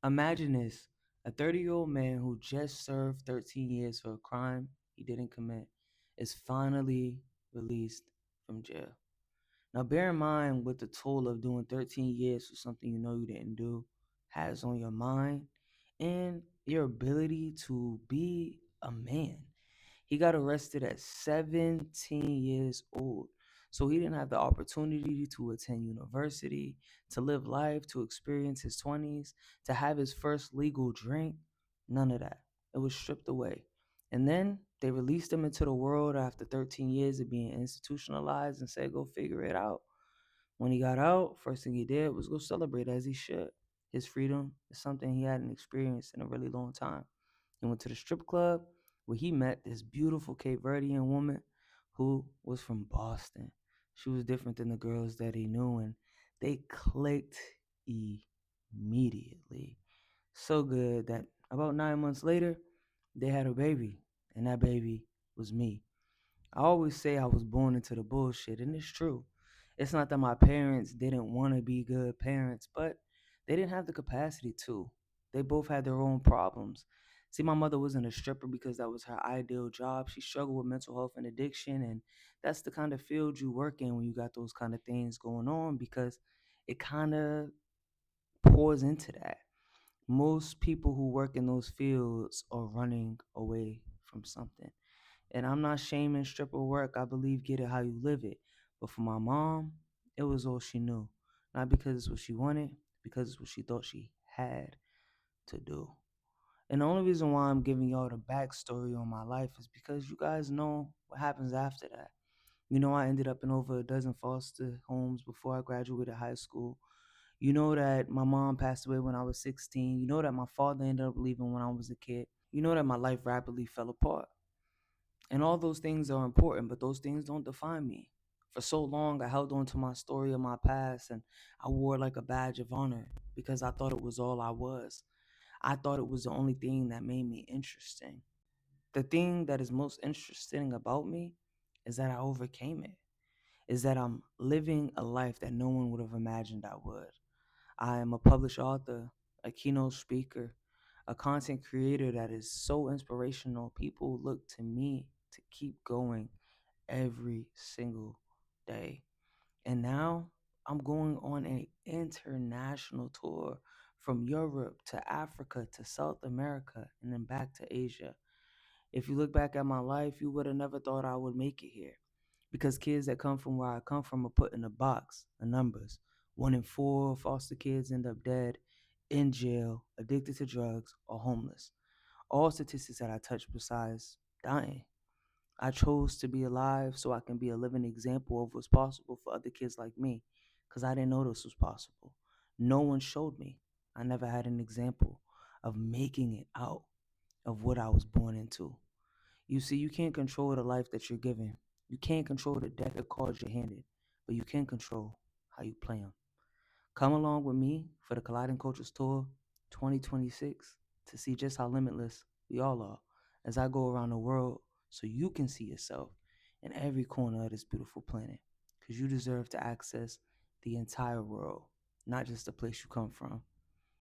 Imagine this, a 30-year-old man who just served 13 years for a crime he didn't commit is finally released from jail. Now, bear in mind what the toll of doing 13 years for something you know you didn't do has on your mind and your ability to be a man. He got arrested at 17 years old. So he didn't have the opportunity to attend university, to live life, to experience his 20s, to have his first legal drink. None of that. It was stripped away. And then they released him into the world after 13 years of being institutionalized and said, go figure it out. When he got out, first thing he did was go celebrate as he should. His freedom is something he hadn't experienced in a really long time. He went to the strip club where he met this beautiful Cape Verdean woman who was from Boston. She was different than the girls that he knew, and they clicked immediately. So good that about 9 months later, they had a baby, and that baby was me. I always say I was born into the bullshit, and it's true. It's not that my parents didn't want to be good parents, but they didn't have the capacity to. They both had their own problems. See, my mother wasn't a stripper because that was her ideal job. She struggled with mental health and addiction, and that's the kind of field you work in when you got those kind of things going on because it kind of pours into that. Most people who work in those fields are running away from something. And I'm not shaming stripper work. I believe get it how you live it. But for my mom, it was all she knew. Not because it's what she wanted, because it's what she thought she had to do. And the only reason why I'm giving y'all the backstory on my life is because you guys know what happens after that. You know, I ended up in over a dozen foster homes before I graduated high school. You know that my mom passed away when I was 16. You know that my father ended up leaving when I was a kid. You know that my life rapidly fell apart. And all those things are important, but those things don't define me. For so long, I held on to my story of my past and I wore it like a badge of honor because I thought it was all I was. I thought it was the only thing that made me interesting. The thing that is most interesting about me is that I overcame it, is that I'm living a life that no one would have imagined I would. I am a published author, a keynote speaker, a content creator that is so inspirational. People look to me to keep going every single day. And now I'm going on an international tour from Europe to Africa to South America and then back to Asia. If you look back at my life, you would have never thought I would make it here because kids that come from where I come from are put in a box of numbers. 1 in 4 foster kids end up dead, in jail, addicted to drugs, or homeless. All statistics that I touch besides dying. I chose to be alive so I can be a living example of what's possible for other kids like me because I didn't know this was possible. No one showed me. I never had an example of making it out of what I was born into. You see, you can't control the life that you're given. You can't control the deck of cards you're handed, but you can control how you play them. Come along with me for the Colliding Cultures Tour 2026 to see just how limitless we all are as I go around the world so you can see yourself in every corner of this beautiful planet because you deserve to access the entire world, not just the place you come from.